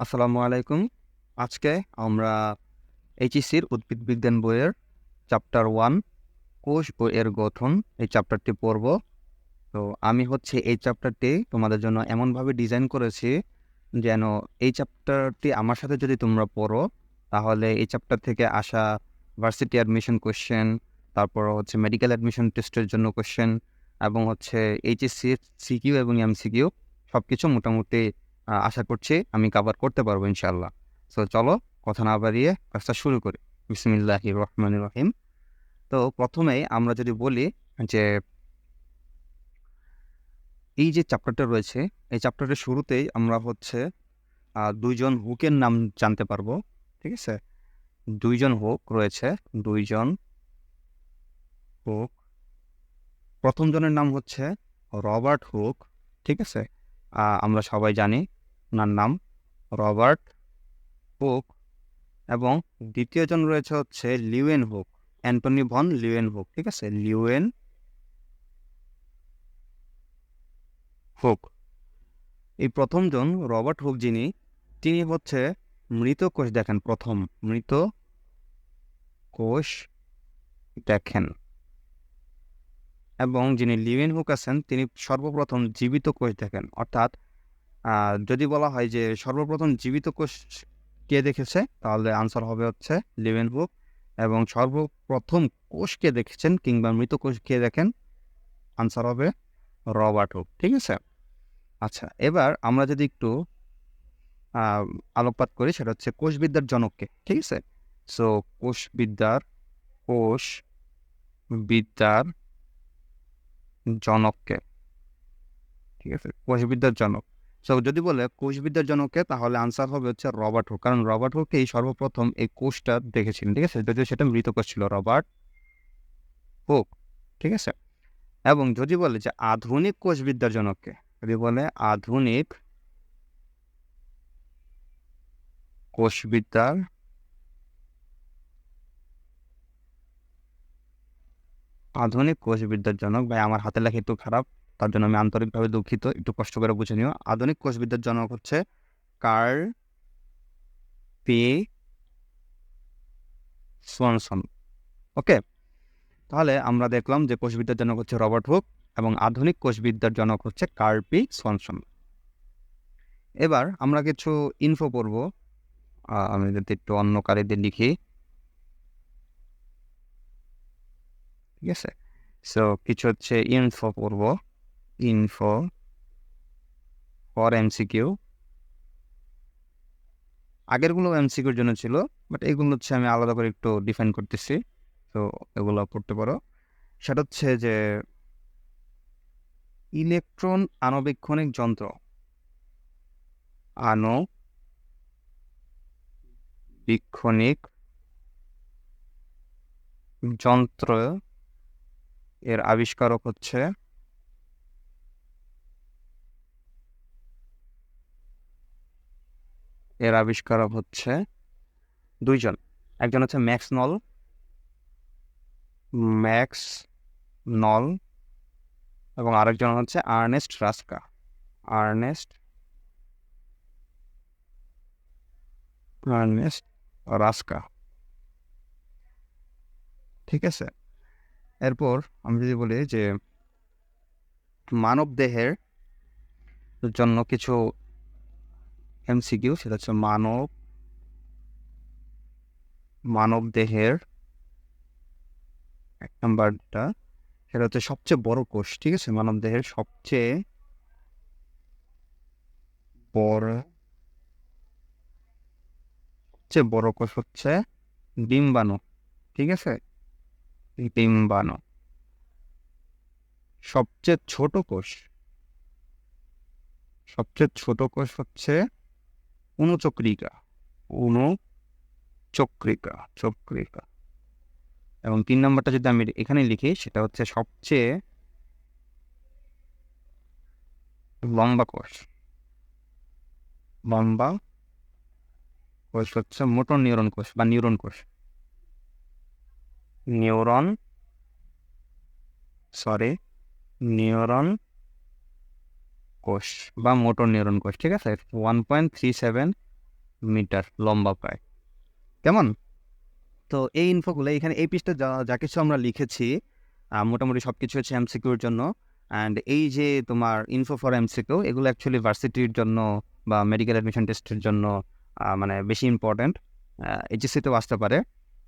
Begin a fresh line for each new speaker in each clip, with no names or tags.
আসসালামু আলাইকুম। আজকে আমরা এইচএসসির উদ্ভিদ বিজ্ঞান বইয়ের চ্যাপ্টার 1 কোষ ও এর গঠন এই চ্যাপ্টারটি পড়ব। তো আমি হচ্ছে এই চ্যাপ্টারটি তোমাদের জন্য এমনভাবে ডিজাইন করেছি যেন এই চ্যাপ্টারটি আমার সাথে যদি তোমরা পড়ো তাহলে এই চ্যাপ্টার থেকে আসা ভার্সিটি অ্যাডমিশন কোশ্চেন, তারপর হচ্ছে মেডিকেল অ্যাডমিশন টেস্টের জন্য কোশ্চেন এবং হচ্ছে এইচএসসির সিকিউ এবং এমসিকিউ সব কিছু মোটামুটি আশা করছি আমি কভার করতে পারবো ইনশাল্লাহ। সো চলো কথা না বাড়িয়ে কাজটা শুরু করি। বিসমিল্লাহির রহমানির রহিম। তো প্রথমেই আমরা যদি বলি যে এই যে চ্যাপ্টারটা রয়েছে, এই চ্যাপ্টারের শুরুতেই আমরা হচ্ছে দুইজন হুকের নাম জানতে পারবো। ঠিক আছে, দুইজন হুক রয়েছে, দুইজন হুক। প্রথম জনের নাম হচ্ছে রবার্ট হুক। ঠিক আছে, আমরা সবাই জানি ওনার নাম রবার্ট হুক। এবং দ্বিতীয় জন রয়েছে হচ্ছে Leeuwenhoek, Antonie van Leeuwenhoek. ঠিক আছে, লিউয়েন হুক। এই প্রথম জন রবার্ট হুক তিনি হচ্ছে মৃত কোষ দেখেন, প্রথম মৃত কোষ দেখেন। এবং যিনি লিউয়েন হুক আছেন তিনি সর্বপ্রথম জীবিত কোষ দেখেন। অর্থাৎ যদি বলা হয় যে সর্বপ্রথম জীবিত কোষ কে দেখেছে তাহলে আনসার হবে হচ্ছে লিউয়েন হুক। এবং সর্বপ্রথম কোষ কে দেখেছেন কিংবা মৃত কোষ কে দেখেন, আনসার হবে রবার্ট হুক। ঠিক আছে, আচ্ছা এবার আমরা যদি একটু আলোকপাত করি সেটা হচ্ছে কোষবিদ্যার জনককে। ঠিক আছে, সো কোষবিদ্যার জনককে। ঠিক আছে, কোষবিদ্যার জনক। সো যদি বলে কোষবিদ্যার জনককে তাহলে আনসার হবে হচ্ছে রবার্ট হুক, কারণ রবার্ট হুক এই সর্বপ্রথম এই কোষটা দেখেছিলেন। ঠিক আছে, যদিও সেটা মৃত কোষ ছিল, রবার্ট হুক। ঠিক আছে, এবং যদি বলে যে আধুনিক কোষবিদ্যার জনককে, যদি বলে আধুনিক কোষবিদ্যার জনক, ভাই আমার হাতের লেখা একটু খারাপ, তার জন্য আমি আন্তরিকভাবে দুঃখিত, একটু কষ্ট করে বুঝে নিও। আধুনিক কোষবিদ্যার জনক হচ্ছে কার্ল পি সোয়ানসন। ওকে, তাহলে আমরা দেখলাম যে কোষবিদ্যার জনক হচ্ছে রবার্ট হুক এবং আধুনিক কোষবিদ্যার জনক হচ্ছে কার্ল পি সোয়ানসন। এবার আমরা কিছু ইনফো পড়ব। আমি যদি একটু অন্য কারিতে লিখি, ঠিক আছে, সো কিছু হচ্ছে ইনফো পড়ব। Info for MCQ. আগেরগুলো এমসিকিউর জন্য ছিল, বাট এগুলো হচ্ছে আমি আলাদা করে একটু ডিফাইন করতেছি, তো এগুলো পড়তে পারো। সেটা হচ্ছে যে ইলেকট্রন আণুবীক্ষণিক যন্ত্র, আণুবীক্ষণিক যন্ত্র এর আবিষ্কারক হচ্ছে দুইজন। একজন হচ্ছে ম্যাক্স নল এবং আরেকজন হচ্ছে আর্নেস্ট রাস্কা। ঠিক আছে, এরপর আমি যদি বলি যে মানব দেহের জন্য কিছু এমসিকিউ, সেটা হচ্ছে মানব দেহের এক নাম্বারটা, সেটা হচ্ছে সবচেয়ে বড় কোষ। ঠিক আছে, মানব দেহের সবচেয়ে বড় কোষ হচ্ছে ডিম্বাণু। ঠিক আছে, ডিম্বাণু। সবচেয়ে ছোট কোষ হচ্ছে অণুচক্রিকা। চক্রিকা। এবং 3 নম্বরটা যদি আমি এখানে লিখি সেটা হচ্ছে সবচেয়ে লম্বা কোষ হচ্ছে মোটর নিউরন কোষ বা নিউরন কোষ। নিউরন কোষ বা মোটর নিউরন কোষ। ঠিক আছে, 1.37 মিটার লম্বা প্রায়। কেমন? তো এই ইনফোগুলো এখানে এই পৃষ্ঠায় যা যা কিছু আমরা লিখেছি মোটামুটি সব কিছু হচ্ছে এমসিকিউর জন্য। অ্যান্ড এই যে তোমার ইনফো ফর এমসিকিউ এগুলো অ্যাকচুয়ালি ভার্সিটির জন্য বা মেডিকেল অ্যাডমিশন টেস্টের জন্য মানে বেশি ইম্পর্ট্যান্ট। এইচএসসিতেও আসতে পারে,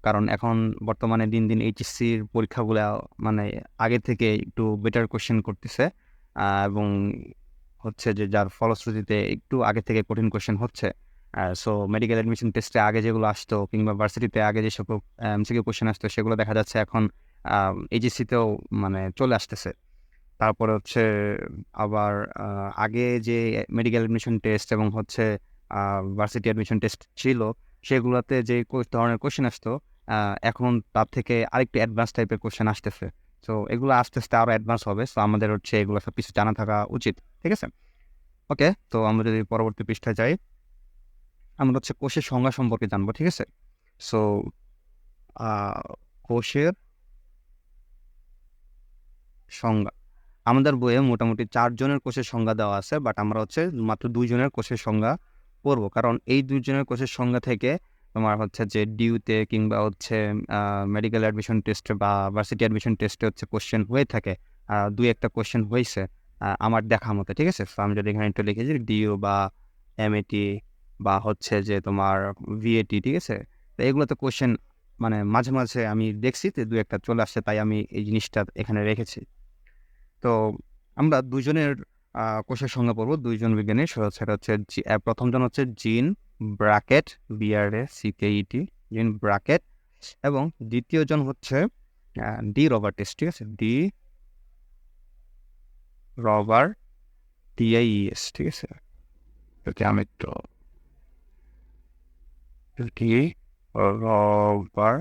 কারণ এখন বর্তমানে দিন দিন এইচএসসির পরীক্ষাগুলো মানে আগে থেকে একটু বেটার কোশ্চেন করতেছে, এবং হচ্ছে যে যার ফলশ্রুতিতে একটু আগে থেকে কঠিন কোশ্চেন হচ্ছে। সো মেডিকেল অ্যাডমিশন টেস্টে আগে যেগুলো আসতো কিংবা ভার্সিটিতে আগে যে সকল এমসিকিউ কোশ্চেন আসতো সেগুলো দেখা যাচ্ছে এখন এইচএসসিতেও মানে চলে আসতেছে। তারপরে হচ্ছে আবার আগে যে মেডিকেল অ্যাডমিশন টেস্ট এবং হচ্ছে ভার্সিটি অ্যাডমিশন টেস্ট ছিল সেগুলোতে যে ধরনের কোশ্চেন আসতো এখন তার থেকে আরেকটু অ্যাডভান্স টাইপের কোশ্চেন আসতেছে। সো এগুলো আস্তে আস্তে আরও অ্যাডভান্স হবে। সো আমাদের হচ্ছে এগুলো সব কিছু জানা থাকা উচিত, ঠিক আছে? ওকে, তো আমরা যদি পরবর্তী পৃষ্ঠায় যাই, আমরা হচ্ছে কোষের সংজ্ঞা সম্পর্কে জানবো, ঠিক আছে? সো কোষের সংজ্ঞা আমাদের বইয়ে মোটামুটি 4 জনের কোষের সংজ্ঞা দেওয়া আছে, বাট আমরা হচ্ছে মাত্র 2 জনের কোষের সংজ্ঞা পড়বো, কারণ এই 2 জনের কোষের সংজ্ঞা থেকে তোমার হচ্ছে যে ডিউতে কিংবা হচ্ছে মেডিকেল অ্যাডমিশন টেস্টে বা ভার্সিটি অ্যাডমিশন টেস্টে হচ্ছে কোশ্চেন হয়ে থাকে। 2-1টা কোশ্চেন হয়েছে আমার দেখা মতে, ঠিক আছে? তো আমি যদি এখানে একটু লিখেছি ডিউ বা এমএটি বা হচ্ছে যে তোমার ভিএটি, ঠিক আছে? তো এগুলোতে কোশ্চেন মানে মাঝে মাঝে আমি দেখছি যে 2-1টা চলে আসছে, তাই আমি এই জিনিসটা এখানে রেখেছি। তো আমরা দুজনের কোষের সংজ্ঞা পড়বো, 2 জন বিজ্ঞানী। সেটা হচ্ছে প্রথমজন হচ্ছে জিন ব্র্যাকেট, BRACKET, জিন ব্র্যাকেট, এবং দ্বিতীয়জন হচ্ছে ডি রবার্টিস, ঠিক আছে? ডি রবার TIES, ঠিক আছে? ওকে, আমি তো ডি রবার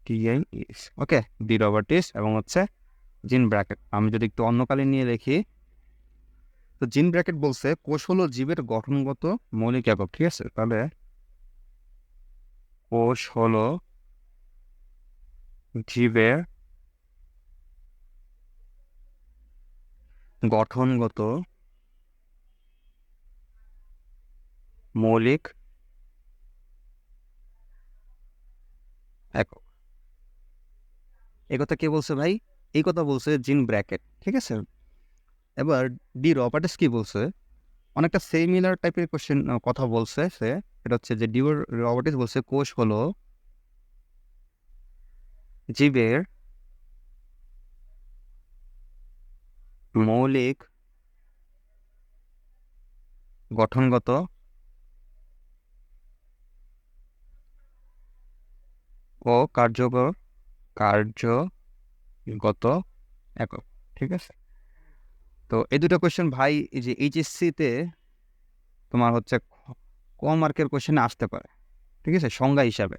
TIES, ওকে, ডি রবার্টিস এবং হচ্ছে জিন ব্র্যাকেট। আমি যদি একটু অন্য কালি নিয়ে লিখি, তো জিন ব্র্যাকেট বলছে কোষ হলো জীবের গঠনগত মৌলিক একক, ঠিক আছে? তাহলে কোষ হলো জীবের গঠনগত মৌলিক একক। এই কথা কে বলছে ভাই? এই কথা বলছে জিন ব্র্যাকেট, ঠিক আছে? এবার ডি রবার্টস কি বলছে? অনেকটা সিমিলার টাইপের কোশ্চেন কথা বলছে সে। এটা হচ্ছে যে ডি রবার্টস বলছে কোষ হলো জীবের মৌলিক গঠনগত ও কার্যগত একক, ঠিক আছে? তো এই দুটো কোশ্চেন ভাই এই যে এইচএসসিতে তোমার হচ্ছে কম মার্কের কোশ্চেন আসতে পারে, ঠিক আছে, সংজ্ঞা হিসাবে,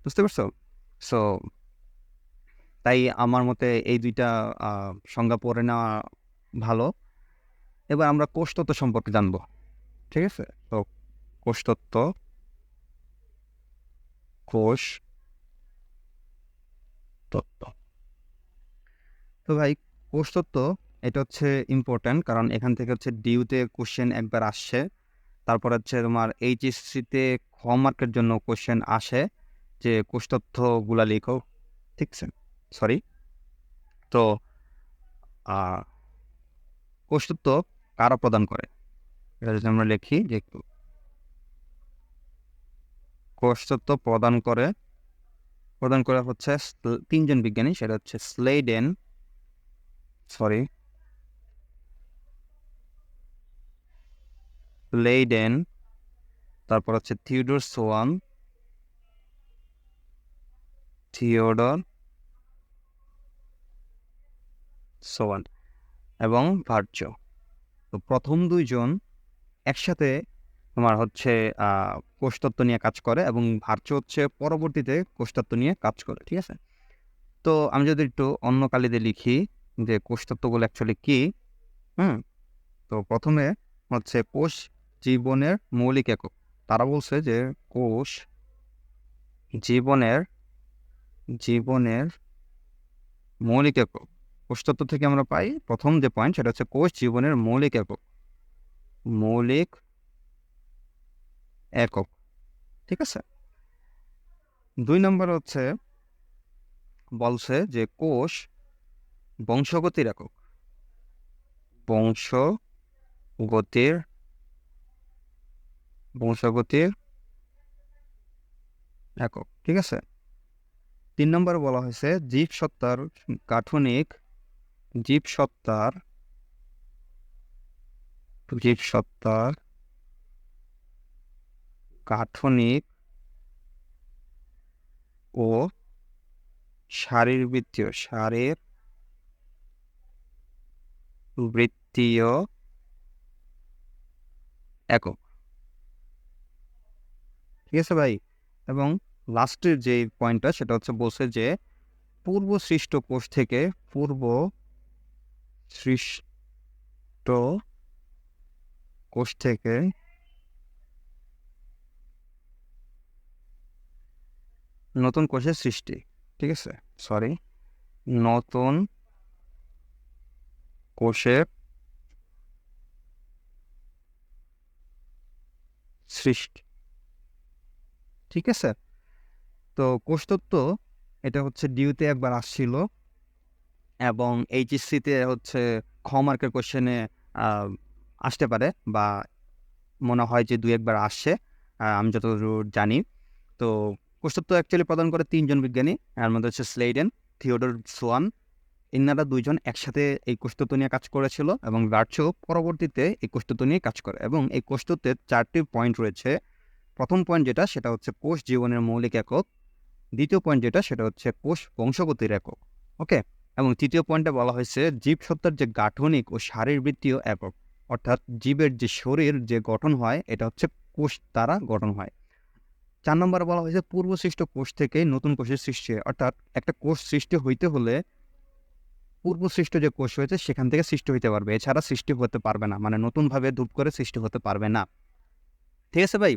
বুঝতে পারছো? সো তাই আমার মতে এই দুইটা সংজ্ঞা পড়ে নেওয়া ভালো। এবার আমরা কোষতত্ত্ব সম্পর্কে জানবো, ঠিক আছে? তো কোষতত্ত্ব, কোষ তত্ত্ব। তো ভাই কোষতত্ত্ব এটা হচ্ছে ইম্পর্ট্যান্ট, কারণ এখান থেকে হচ্ছে ডিউতে কোশ্চেন একবার আসছে, তারপর হচ্ছে তোমার এইচএসসিতে খ মার্কের জন্য কোশ্চেন আসে যে কোষতত্ত্বগুলা লিখো, ঠিক আছে? সরি। তো কোষতত্ত্ব কারা প্রদান করে, এটা যদি আমরা লিখি যে কোষতত্ত্ব প্রদান করে হচ্ছে 3 জন বিজ্ঞানী। সেটা হচ্ছে স্লেইডেন, তারপর হচ্ছে থিওডর সোয়ান এবং ভার্চো। তো প্রথম 2 জন একসাথে তোমার হচ্ছে কোষতত্ত্ব নিয়ে কাজ করে, এবং ভার্চো হচ্ছে পরবর্তীতে কোষতত্ত্ব নিয়ে কাজ করে, ঠিক আছে? তো আমি যদি একটু অন্য কালিতে লিখি যে কোষতত্ত্বগুলো অ্যাকচুয়ালি কি, তো প্রথমে হচ্ছে কোষ জীবনের মৌলিক একক। তারা বলছে যে কোষ জীবনের মৌলিক একক। কোষতত্ত্ব থেকে আমরা পাই প্রথম যে পয়েন্ট, সেটা হচ্ছে কোষ জীবনের মৌলিক একক। ঠিক আছে। 2 নম্বর হচ্ছে বলছে যে কোষ বংশগতির একক, বংশগতির বংশগতির একক। ঠিক আছে। 3 নম্বরে বলা হয়েছে জীবসত্তার গাঠনিক জীবসত্তার জীবসত্তার গাঠনিক ও শারীরবৃত্তীয় একক। ঠিক আছে ভাই। এবং লাস্টের যে পয়েন্টটা সেটা হচ্ছে বলছে যে পূর্ব সৃষ্ট কোষ থেকে নতুন কোষের সৃষ্টি। ঠিক আছে, সরি, নতুন কোষের সৃষ্টি। ঠিক আছে। তো কোষতত্ত্ব এটা হচ্ছে ডিউতে একবার আসছিল এবং এইচএসসিতে হচ্ছে খ মার্কের কোশ্চেনে আসতে পারে, বা মনে হয় যে 2-1 বার আসছে, আমি যতদূর জানি। তো কোষতত্ত্ব অ্যাকচুয়ালি প্রদান করে 3 জন বিজ্ঞানী, এর মধ্যে হচ্ছে স্লেইডেন, থিওডোর সোয়ান। ইনারা 2 জন একসাথে এই কোষতত্ত্ব নিয়ে কাজ করেছিল এবং ভার্চো পরবর্তীতে এই কোষতত্ত্ব নিয়ে কাজ করে। এবং এই কোষতত্ত্বের 4টি পয়েন্ট রয়েছে। প্রথম পয়েন্ট যেটা সেটা হচ্ছে কোষ জীবনের মৌলিক একক। দ্বিতীয় পয়েন্ট যেটা সেটা হচ্ছে কোষ বংশগতির একক। ওকে। এবং তৃতীয় পয়েন্টে বলা হয়েছে জীবসত্তার যে গাঠনিক ও শারীরবৃত্তীয় একক, অর্থাৎ জীবের যে শরীর যে গঠন হয় এটা হচ্ছে কোষ দ্বারা গঠন হয়। 4 নম্বরে বলা হয়েছে পূর্ব সৃষ্ট কোষ থেকে নতুন কোষের সৃষ্টি, অর্থাৎ একটা কোষ সৃষ্টি হইতে হলে পূর্ব সৃষ্ট যে কোষ হয়েছে সেখান থেকে সৃষ্টি হইতে পারবে, এছাড়া সৃষ্টি হতে পারবে না, মানে নতুনভাবে ধূপ করে সৃষ্টি হতে পারবে না। ঠিক আছে ভাই।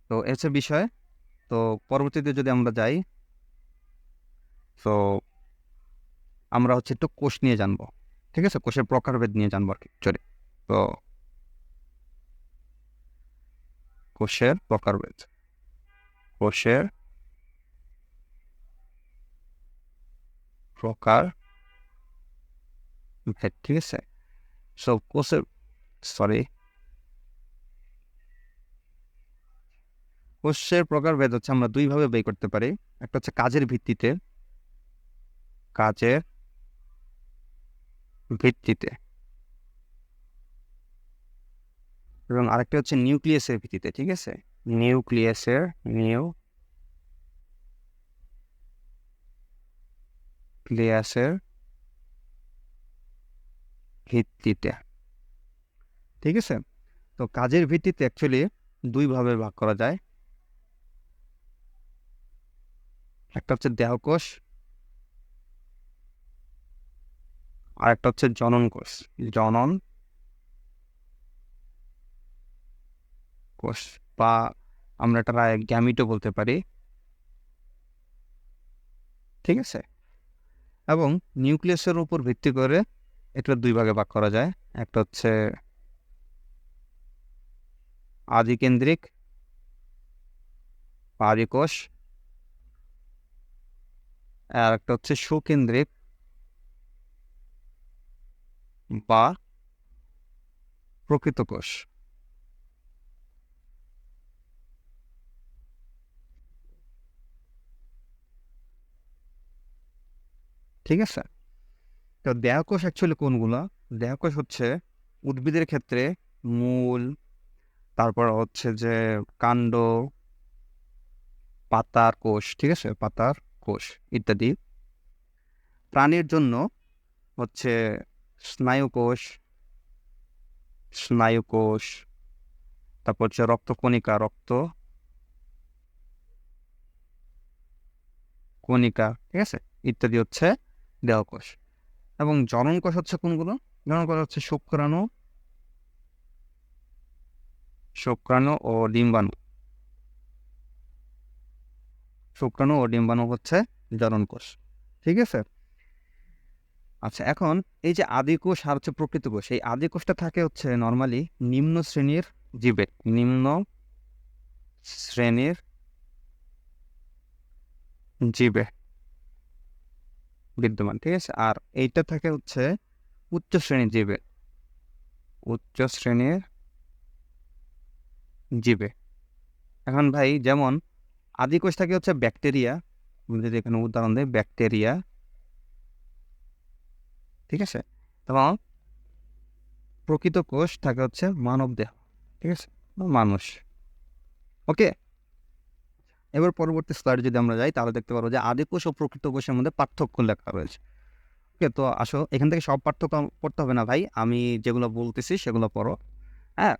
তো এ হচ্ছে বিষয়। তো পরবর্তীতে যদি আমরা যাই, তো আমরা হচ্ছে একটু কোষ নিয়ে জানবো। ঠিক আছে, কোষের প্রকারভেদ নিয়ে জানবো আর কি। চলে, তো কোষের প্রকারভেদ, কোষের প্রকারভেদ। ঠিক আছে। সো কোষের প্রকারভেদ হচ্ছে আমরা 2 ভাবে বের করতে পারি। একটা হচ্ছে কাজের ভিত্তিতে এবং আরেকটা হচ্ছে নিউক্লিয়াসের ভিত্তিতে। ঠিক আছে, নিউক্লিয়াসের ভিত্তিতে। ঠিক আছে। তো কাজের ভিত্তিতে অ্যাকচুয়ালি 2 ভাবে ভাগ করা যায়। একটা হচ্ছে দেহকোষ, আর একটা হচ্ছে জনন কোষ। বা আমরা এটা গ্যামিটও বলতে পারি। ঠিক আছে। এবং নিউক্লিয়াসের উপর ভিত্তি করে এটা 2 ভাগে ভাগ করা যায়। একটা হচ্ছে আদিকেন্দ্রিক বা আদিকোষ, আর একটা হচ্ছে সুকেন্দ্রিক বা প্রকৃত কোষ। ঠিক আছে। তো দেহকোষ অ্যাকচুয়ালি কোনগুলা? দেহকোষ হচ্ছে উদ্ভিদের ক্ষেত্রে মূল, তারপর হচ্ছে যে কাণ্ড, পাতার কোষ, ঠিক আছে, পাতার কোষ ইত্যাদি। প্রাণীর জন্য হচ্ছে স্নায়ুকোষ, তারপর হচ্ছে রক্তকণিকা, ঠিক আছে, ইত্যাদি হচ্ছে দেহকোষ। এবং জনন কোষ হচ্ছে কোনগুলো? জনন কোষ হচ্ছে শুক্রাণু ও ডিম্বাণু হচ্ছে জনন কোষ। ঠিক আছে। আচ্ছা, এখন এই যে আদি কোষ আর হচ্ছে প্রকৃত কোষ, এই আদি কোষটা থাকে হচ্ছে নর্মালি নিম্ন শ্রেণীর জীবের, নিম্ন শ্রেণীর জীবে বিদ্যমান, ঠিক আছে। আর এইটা থাকে হচ্ছে উচ্চ শ্রেণীর জীবে, উচ্চ শ্রেণীর জীবে। এখন ভাই যেমন আদিকোষ থাকে হচ্ছে ব্যাকটেরিয়া, যদি এখানে উদাহরণ দেয় ব্যাকটেরিয়া, ঠিক আছে। এবং প্রকৃত কোষ থাকে হচ্ছে মানব দেহ, ঠিক আছে, মানুষ। ওকে, এবার পরবর্তী স্লাইড যদি আমরা যাই তাহলে দেখতে পারবো যে আদিকোষ ও প্রকৃত কোষের মধ্যে পার্থক্য লেখা রয়েছে। ওকে, তো আসো এখান থেকে সব পার্থক্য পড়তে হবে না ভাই, আমি যেগুলো বলতেছি সেগুলো পড়ো। হ্যাঁ,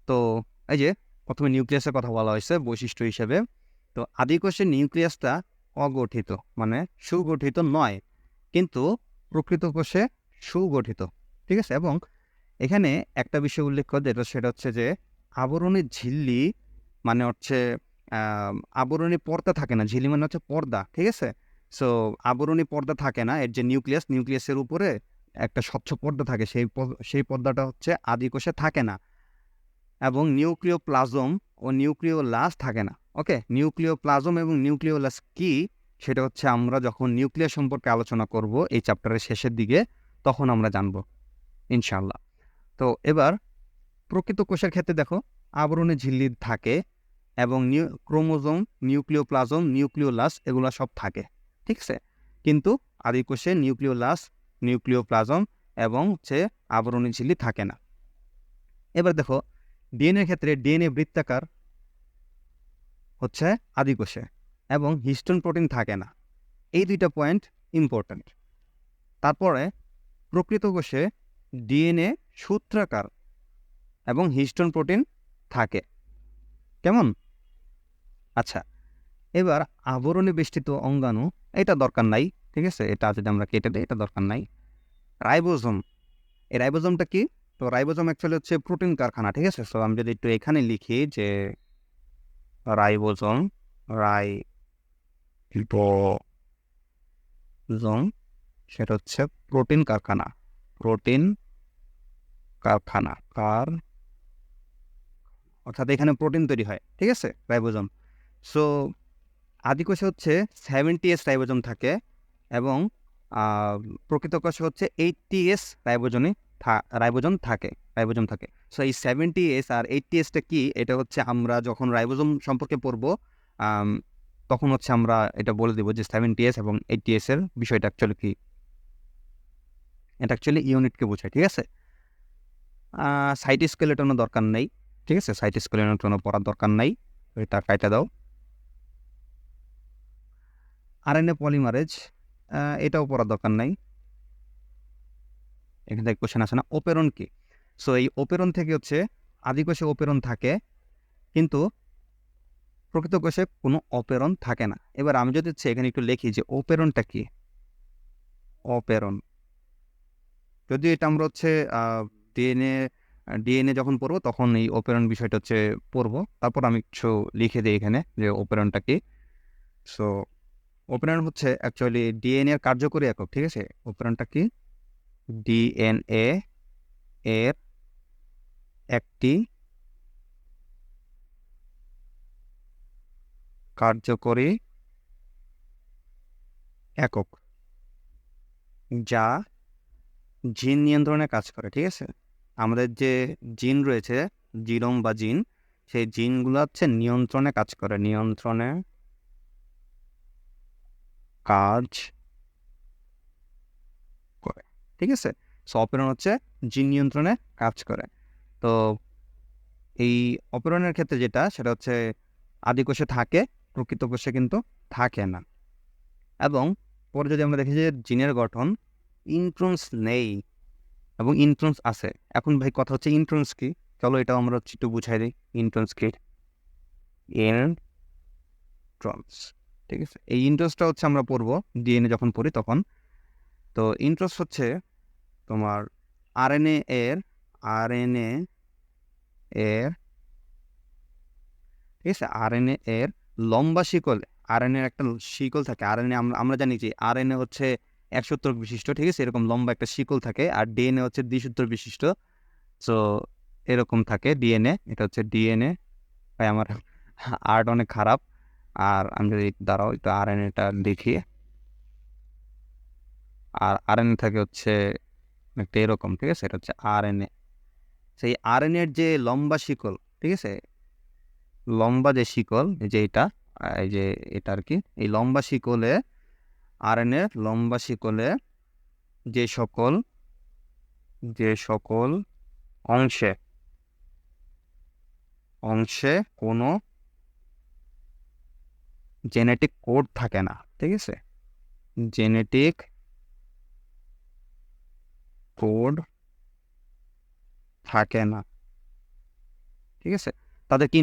তো এই যে প্রথমে নিউক্লিয়াসের কথা বলা হয়েছে বৈশিষ্ট্য হিসেবে। তো আদিকোষের নিউক্লিয়াসটা অগঠিত, মানে সুগঠিত নয়, কিন্তু প্রকৃত কোষে সুগঠিত, ঠিক আছে। এবং এখানে একটা বিষয় উল্লেখ করে যেটা, সেটা হচ্ছে যে আবরণী ঝিল্লি মানে হচ্ছে আবরণী পর্দা থাকে না, ঝিল্লি মানে হচ্ছে পর্দা, ঠিক আছে। সো আবরণী পর্দা থাকে না, এর যে নিউক্লিয়াসের উপরে একটা স্বচ্ছ পর্দা থাকে, সেই পর্দাটা হচ্ছে আদিকোষে থাকে না। এবং নিউক্লিওপ্লাজম ও নিউক্লিওলাস থাকে না। ওকে, নিউক্লিওপ্লাজম এবং নিউক্লিওলাস কি, সেটা হচ্ছে আমরা যখন নিউক্লিয়াস সম্পর্কে আলোচনা করব এই চ্যাপ্টারের শেষের দিকে, তখন আমরা জানবো ইনশাআল্লাহ। তো এবার প্রকৃত কোষের ক্ষেত্রে দেখো আবরণী ঝিল্লি থাকে এবং ক্রোমোজোম, নিউক্লিওপ্লাজম, নিউক্লিওলাস এগুলো সব থাকে, ঠিক আছে। কিন্তু আদিকোষে নিউক্লিওলাস, নিউক্লিওপ্লাজম এবং হচ্ছে আবরণী ঝিল্লি থাকে না। এবার দেখো ডিএনএর ক্ষেত্রে ডিএনএ বৃত্তাকার হচ্ছে আদিকোষে এবং হিস্টোন প্রোটিন থাকে না। এই দুইটা পয়েন্ট ইম্পর্ট্যান্ট। তারপরে প্রকৃত কোষে ডিএনএ সূত্রাকার এবং হিস্টোন প্রোটিন থাকে। কেমন? আচ্ছা, এবার আবরণে বেষ্টিত অঙ্গাণু, এটা দরকার নাই, ঠিক আছে, এটা যদি আমরা কেটে দিই এটা দরকার নাই। রাইবোজোম, এই রাইবোজোমটা কি? তো রাইবোজোম অ্যাকচুয়ালি হচ্ছে প্রোটিন কারখানা, ঠিক আছে। সো আমি যদি একটু এখানে লিখি যে রাইবোজোম, রাইবোজোম সেটা হচ্ছে প্রোটিন কারখানা, প্রোটিন কারখানা অর্থাৎ এখানে প্রোটিন তৈরি হয়, ঠিক আছে, রাইবোজোম। সো আদিকোষে হচ্ছে 70S রাইবোজোম থাকে এবং প্রকৃত কোষে হচ্ছে 80S রাইবোজোম থাকে। সো এই 70S আর 80Sটা কি, এটা হচ্ছে আমরা যখন রাইবোজোম সম্পর্কে পড়বো তখন হচ্ছে আমরা এটা বলে দেবো যে 70S এবং 80S এর বিষয়টা অ্যাকচুয়ালি কি। এটা অ্যাকচুয়ালি ইউনিটকে বোঝায়, ঠিক আছে। সাইটোস্কেলেটনও দরকার নেই, ঠিক আছে, সাইটোস্কেলেটনও পড়ার দরকার নাই, এটা কাইটা দাও। আরএনএ পলিমারেজ, এটাও পড়ার দরকার নাই, এখান থেকে কোশ্চেন আসে না। ওপেরন কি? সো এই ওপেরন থেকে হচ্ছে আদিকোষে ওপেরন থাকে কিন্তু প্রকৃত কোষে কোনো অপেরন থাকে না। এবার আমি যদি হচ্ছে এখানে একটু লিখি যে ওপেরনটা কি, অপেরন, যদিও এটা আমরা হচ্ছে ডিএনএ যখন পড়বো তখন এই ওপেরন বিষয়টা হচ্ছে পড়বো। তারপর আমি কিছু লিখে দিই এখানে যে ওপেরনটা কি। সো ওপেরন হচ্ছে অ্যাকচুয়ালি ডিএনএ এর কার্যকরী একক, ঠিক আছে। ওপেরনটা কি? ডিএনএ এর একটি কার্যকরী একক যা জিন নিয়ন্ত্রণে কাজ করে, ঠিক আছে। আমাদের যে জিন রয়েছে, জিনোম বা জিন, সেই জিনগুলো হচ্ছে নিয়ন্ত্রণে কাজ করে, নিয়ন্ত্রণে কাজ করে, ঠিক আছে। সো অপেরন হচ্ছে জিন নিয়ন্ত্রণে কাজ করে। তো এই অপেরনের ক্ষেত্রে যেটা, সেটা হচ্ছে আদিকোষে থাকে, প্রকৃত কোষে কিন্তু থাকে না। এবং পরে যদি আমরা দেখি যে জিনের গঠন, ইন্ট্রন্স নেই এবং ইন্ট্রন্স আছে। এখন ভাই কথা হচ্ছে ইন্ট্রন্স কি, চলো এটাও আমরা একটু বুঝাই দিই। ইন্ট্রন্স কি? ইন্ট্রন্স, ঠিক আছে। এই ইন্ট্রন্সটা হচ্ছে আমরা পড়বো ডিএনএ যখন পড়ি তখন। তো ইন্ট্রন্স হচ্ছে তোমার আরএনএ এর ঠিক আছে, আরএনএ এর লম্বা শিকল, আরএনএ একটা শিকল থাকে। আরএনএ আমরা জানি যে আরএনএ হচ্ছে 1 সূত্র বিশিষ্ট, ঠিক আছে, এরকম লম্বা একটা শিকল থাকে। আর ডিএনএ হচ্ছে 2 সূত্র বিশিষ্ট। সো এরকম থাকে ডিএনএ, এটা হচ্ছে ডিএনএ। ভাই আমার আর্ট অনেক খারাপ। আর আমি যদি দাঁড়াও একটু আরএনএটা দেখি, আর আরএনএ থাকে হচ্ছে একটা এরকম, ঠিক আছে, এটা হচ্ছে আরএনএ। সেই আরএনএর যে লম্বা শিকল, ঠিক আছে, লম্বা যে শিকল, এই যে এটা, এই যে এটা আর কি, এই লম্বা শিকলে, আরএনএর লম্বা শিকলে যে সকল অংশে অংশে কোনো জেনেটিক কোড থাকে না, ঠিক আছে, জেনেটিক কোড থাকে না, ঠিক আছে, তাদেরকে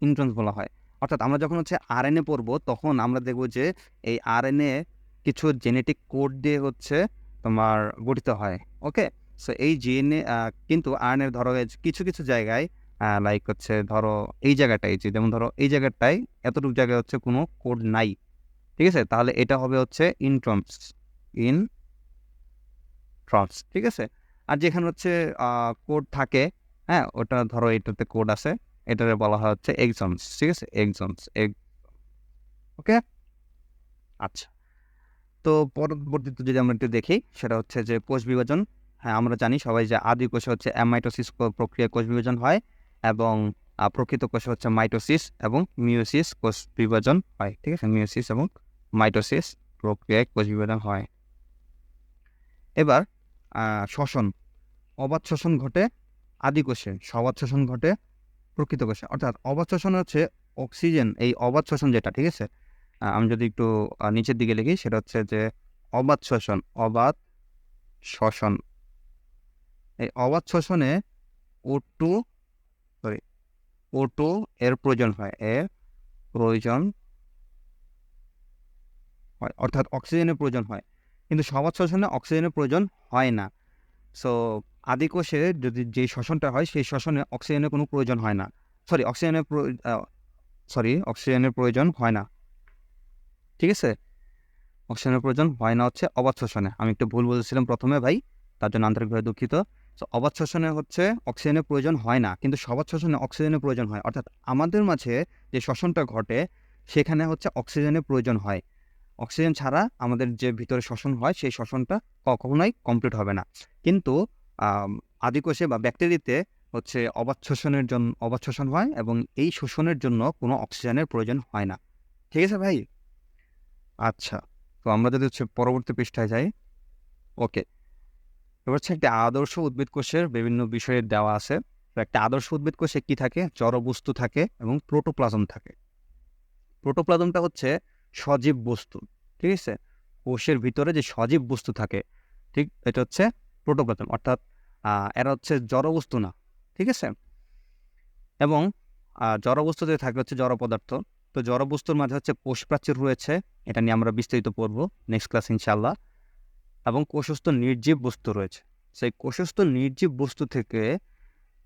ইন্ট্রন্স বলা হয়। অর্থাৎ আমরা যখন হচ্ছে আরএনএ পড়বো তখন আমরা দেখব যে এই আরএনএ কিছু জেনেটিক কোড দিয়ে হচ্ছে তোমার গঠিত হয়। ওকে, সো এই জিএনএ কিন্তু আরএনএ ধরো কিছু কিছু জায়গায় লাইক হচ্ছে ধরো এই জায়গাটায়, যে যেমন ধরো এই জায়গাটায় এতটুকু জায়গায় হচ্ছে কোনো কোড নাই, ঠিক আছে, তাহলে এটা হবে হচ্ছে ইনট্রন্স, ঠিক আছে। আর যেখানে হচ্ছে কোড থাকে, হ্যাঁ, ওটা ধরো এটাতে কোড আছে, এটারে বলা হয় হচ্ছে এক্সনস, ঠিক আছে, এক্সনস। ওকে, আচ্ছা। তো পরবর্তীতে যদি আমরা একটু দেখি, সেটা হচ্ছে যে কোষ বিভাজন। হ্যাঁ, আমরা জানি সবাই যে আদি কোষে হচ্ছে অ্যামাইটোসিস প্রক্রিয়ায় কোষ বিভাজন হয়, এবং প্রকৃত কোষে হচ্ছে মাইটোসিস এবং মিওসিস কোষ বিভাজন হয়, ঠিক আছে, মিওসিস এবং মাইটোসিস প্রক্রিয়ায় কোষ বিভাজন হয়। এবার শ্বসন, অবাধ শ্বসন ঘটে আদি কোষে, সবাধ শ্বসন ঘটে প্রকৃত কোষে। অর্থাৎ অবাধ শ্বসন হচ্ছে অক্সিজেন, এই অবাধ শ্বসন যেটা, ঠিক আছে, আমি যদি একটু নিচের দিকে লিখি, সেটা হচ্ছে যে অবাধ শ্বসন, এই অবাধ শ্বসনে O2 O2 এর প্রয়োজন হয়, অর্থাৎ অক্সিজেনের প্রয়োজন হয়, কিন্তু সবাধ শ্বসনে অক্সিজেনের প্রয়োজন হয় না। সো আদি কোষে যদি যে শ্বসনটা হয় সেই শ্বসনে অক্সিজেনের কোনো প্রয়োজন হয় না, অক্সিজেনের প্রয়োজন হয় না, ঠিক আছে, অক্সিজেনের প্রয়োজন হয় না হচ্ছে অবাধ শ্বসনে। আমি একটু ভুল বলেছিলাম প্রথমে ভাই, তার জন্য আন্তরিকভাবে দুঃখিত। সো অবাধ শ্বসনে হচ্ছে অক্সিজেনের প্রয়োজন হয় না, কিন্তু সবাধ শ্বসনে অক্সিজেনের প্রয়োজন হয়। অর্থাৎ আমাদের মাঝে যে শ্বসনটা ঘটে সেখানে হচ্ছে অক্সিজেনের প্রয়োজন হয়। অক্সিজেন ছাড়া আমাদের যে ভিতরে শ্বসন হয় সেই শ্বসনটা কখনোই কমপ্লিট হবে না। কিন্তু আদিকোষে বা ব্যাকটেরিয়াতে হচ্ছে অবাধ শোষণ হয়, এবং এই শোষণের জন্য কোনো অক্সিজেনের প্রয়োজন হয় না, ঠিক আছে ভাই। আচ্ছা, তো আমরা যদি হচ্ছে পরবর্তী পৃষ্ঠায় যাই। ওকে, এবার হচ্ছে একটা আদর্শ উদ্ভিদ কোষের বিভিন্ন বিষয়ে দেওয়া আছে। তো একটা আদর্শ উদ্ভিদ কোষে কি থাকে, জড়বস্তু থাকে এবং প্রোটোপ্লাজম থাকে। প্রোটোপ্লাজমটা হচ্ছে সজীব বস্তু, ঠিক আছে, কোষের ভিতরে যে সজীব বস্তু থাকে, ঠিক, এটা হচ্ছে প্রোটোপ্লাজম। অর্থাৎ এরা হচ্ছে জড়বস্তু না, ঠিক আছে। এবং জড়বস্তুতে থাকে হচ্ছে জড় পদার্থ। তো জড়বস্তুর মাঝে হচ্ছে কোষ প্রাচীর রয়েছে, এটা নিয়ে আমরা বিস্তারিত পড়ব নেক্সট ক্লাস ইনশাআল্লাহ। এবং কোষস্থ নির্জীব বস্তু রয়েছে। সেই কোষস্থ নির্জীব বস্তু থেকে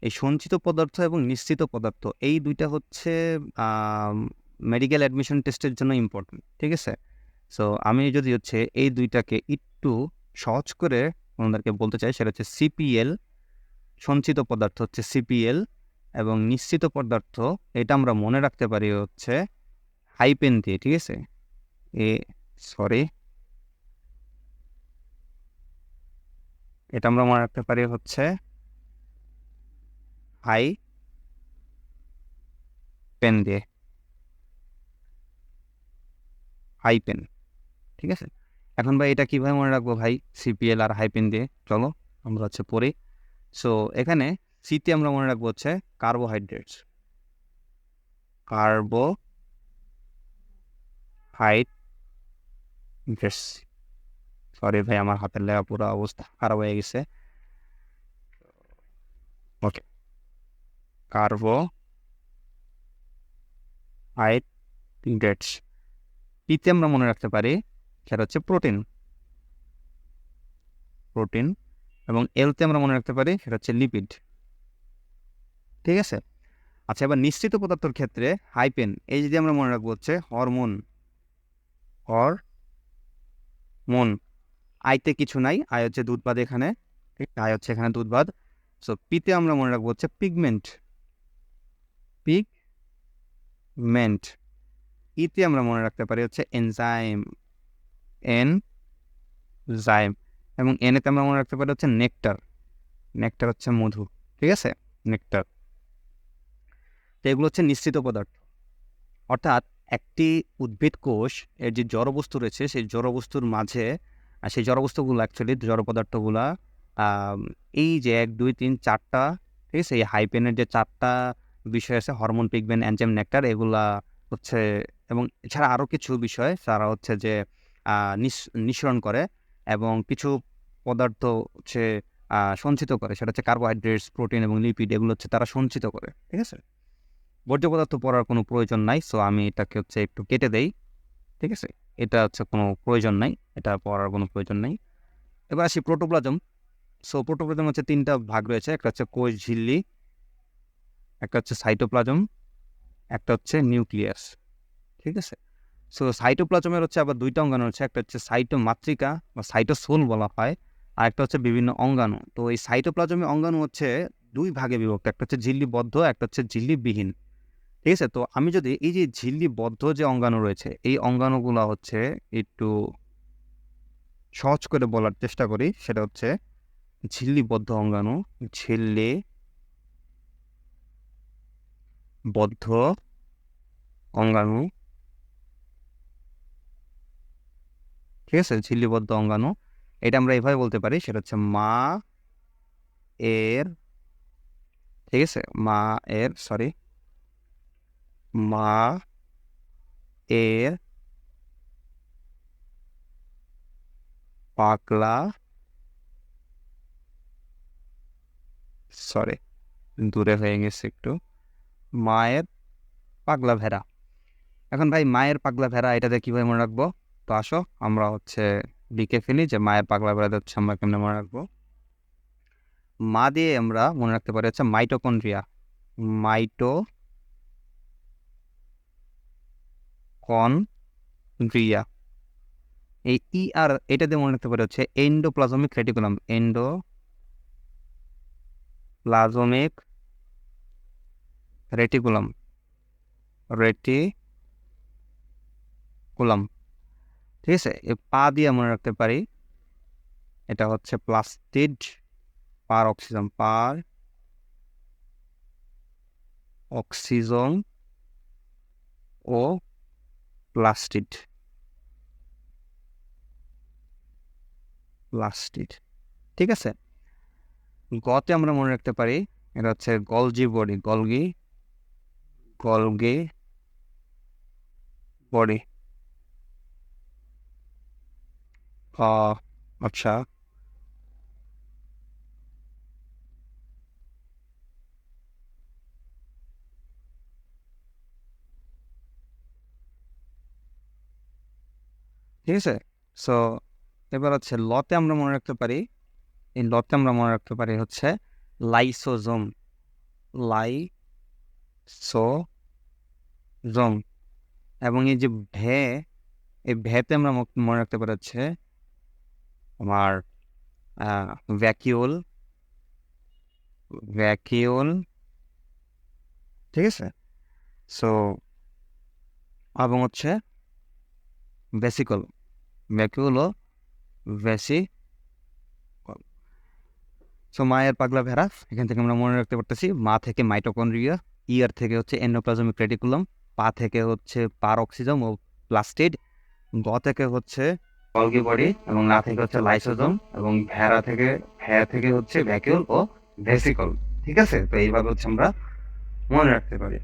এই সঞ্চিত পদার্থ এবং নিশ্চিত পদার্থ, এই দুইটা হচ্ছে মেডিকেল অ্যাডমিশন টেস্টের জন্য ইম্পর্টেন্ট, ঠিক আছে। সো আমি যদি হচ্ছে এই দুইটাকে একটু সহজ করে আপনাদেরকে বলতে চাই, সেটা হচ্ছে সিপিএল, সঞ্চিত পদার্থ হচ্ছে সিপিএল, এবং নিশ্চিত পদার্থ এটা আমরা মনে রাখতে পারি হচ্ছে হাইপেন দিয়ে, ঠিক আছে, এটা আমরা মনে রাখতে পারি হচ্ছে হাই পেন দিয়ে, হাই পেন, ঠিক আছে। এখন ভাই এটা কিভাবে মনে রাখবো ভাই, সিপিএল আর হাই পেন দিয়ে? চলো আমরা হচ্ছে পড়ি। সো এখানে সিতে আমরা মনে রাখবো হচ্ছে কার্বোহাইড্রেটস, সরি ভাই, আমার হাতের লেখা পুরো অবস্থা খারাপ হয়ে গেছে। ওকে, কার্বোহাইড্রেটস। পিতে আমরা মনে রাখতে পারি সেটা হচ্ছে প্রোটিন, এবং এলতে আমরা মনে রাখতে পারি সেটা হচ্ছে লিপিড, ঠিক আছে। আচ্ছা, এবার নিশ্চিত পদার্থের ক্ষেত্রে হাইপেন, এই যদি আমরা মনে রাখবো হচ্ছে হরমোন, আইতে কিছু নাই, আই হচ্ছে দুধবাদ এখানে, ঠিক, আই হচ্ছে এখানে দুধবাদ। সো পিতে আমরা মনে রাখবো হচ্ছে পিগমেন্ট, মেন্ট। ইতে আমরা মনে রাখতে পারি হচ্ছে এনজাইম, এনজাইম। এবং এনেতে আমরা মনে রাখতে পারি হচ্ছে নেকটার, নেকটার হচ্ছে মধু, ঠিক আছে, নেকটার। তো এগুলো হচ্ছে নিশ্চিত পদার্থ। অর্থাৎ একটি উদ্ভিদ কোষ এর যে জড়বস্তু রয়েছে সেই জড়বস্তুর মাঝে, আর সেই জড়বস্তুগুলো অ্যাকচুয়ালি জড় পদার্থগুলা এই যে 1 2 3 4টা, ঠিক আছে, এই হাইপেনের যে 4টা বিষয় আছে, হরমোন, পিগমেন্ট, এনজাইম, নেকটার, এগুলা হচ্ছে, এবং এছাড়া আরও কিছু বিষয় তারা হচ্ছে যে নিঃসরণ করে এবং কিছু পদার্থ হচ্ছে সঞ্চিত করে, সেটা হচ্ছে কার্বোহাইড্রেটস, প্রোটিন এবং লিপিড, এগুলো হচ্ছে তারা সঞ্চিত করে, ঠিক আছে। বর্জ্য পদার্থ পড়ার কোনো প্রয়োজন নাই, সো আমি এটাকে হচ্ছে একটু কেটে দেই, ঠিক আছে। এটা হচ্ছে কোনো প্রয়োজন নাই, এটা পড়ার কোনো প্রয়োজন নাই। এবার আসি প্রোটোপ্লাজম। সো প্রোটোপ্লাজম হচ্ছে 3টা ভাগ রয়েছে, একটা হচ্ছে কোষ ঝিল্লি, একটা হচ্ছে সাইটোপ্লাজম, একটা হচ্ছে নিউক্লিয়াস, ঠিক আছে। সো সাইটোপ্লাজমের হচ্ছে আবার 2টা অঙ্গাণু আছে, একটা হচ্ছে সাইটোমাতৃকা বা সাইটোসোল বলা হয়, আর একটা হচ্ছে বিভিন্ন অঙ্গাণু। তো এই সাইটোপ্লাজমের অঙ্গাণু হচ্ছে 2 ভাগে বিভক্ত, একটা হচ্ছে ঝিল্লিবদ্ধ, একটা হচ্ছে ঝিল্লিবিহীন, ঠিক আছে। তো আমি যদি এই যে ঝিল্লিবদ্ধ যে অঙ্গাণু রয়েছে, এই অঙ্গাণুগুলো হচ্ছে একটু সহজ করে বলার চেষ্টা করি, সেটা হচ্ছে ঝিল্লিবদ্ধ অঙ্গাণু, ঝিল্লিবদ্ধ অঙ্গাণু, ঠিক আছে, ঝিল্লিবদ্ধ অঙ্গাণু। এটা আমরা এভাবে বলতে পারি, সেটা হচ্ছে মা এর, ঠিক আছে, মা এর পাগলা, সরি দূরে হয়ে গেছে একটু, মায়ের পাগলা ভেড়া। এখন ভাই মায়ের পাগলা ভেড়া এটাতে কীভাবে মনে রাখবো? তো আসো আমরা হচ্ছে লিখে ফেলি যে মায়ের পাগলা ভেড়াতে হচ্ছে আমরা কেমনে মনে রাখবো। মা দিয়ে আমরা মনে রাখতে পারি হচ্ছে মাইটোকন্ড্রিয়া, মাইটোকন্ড্রিয়া। এই ই আর এটা দিয়ে মনে রাখতে পারি হচ্ছে endoplasmic reticulum, endoplasmic reticulum, reticulum, ঠিক আছে। এই পা দিয়ে মনে রাখতে পারি এটা হচ্ছে প্লাস্টিড, পার অক্সিজম, পার অক্সিজম ও প্লাস্টিড, প্লাস্টিড, ঠিক আছে। গতে আমরা মনে রাখতে পারি এটা হচ্ছে গলজি বডি, গলগি বডি। আচ্ছা, ঠিক আছে। সো এবার হচ্ছে লতে আমরা মনে রাখতে পারি, এই লতে আমরা মনে রাখতে পারি হচ্ছে লাইসোজোম, লাইসোজোম। এবং এই যে এই ভ্যাতে আমরা মনে রাখতে পারি হচ্ছে আমার ভ্যাকিউল, ঠিক আছে। সো এবং হচ্ছে ভেসিকল, ভ্যাকিউল ও ভেসিকল। সো মায়ের পাগলা ভেড়া এখান থেকে আমরা মনে রাখতে পারতেছি, মা থেকে মাইটোকন্ড্রিয়া, ইয়ার থেকে হচ্ছে এন্ডোপ্লাজমিক রেটিকুলাম, পা থেকে হচ্ছে পার অক্সিজম ও প্লাস্টিড, গ থেকে হচ্ছে গলগি বডি, এবং না থেকে হচ্ছে লাইসোজোম, এবং ভেড়া থেকে হচ্ছে ভ্যাকিউল ও ভেসিকল, ঠিক আছে। তো এইভাবে হচ্ছে আমরা মনে রাখতে পারি।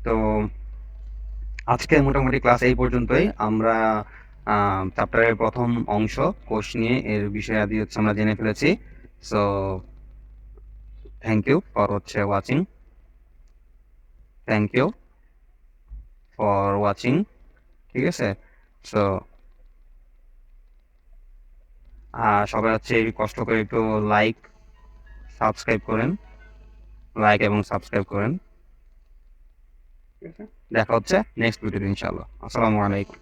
তো আজকে মোটামুটি ক্লাস এই পর্যন্তই। আমরা চ্যাপ্টারের প্রথম অংশ কোষ নিয়ে এর বিষয়াদি হচ্ছে আমরা জেনে ফেলেছি। So thank you for watching, ঠিক আছে। সো সবাই হচ্ছে কষ্ট করে একটু লাইক এবং সাবস্ক্রাইব করেন। দেখা হচ্ছে নেক্সট ভিডিওতে ইনশাআল্লাহ। আসসালামু আলাইকুম।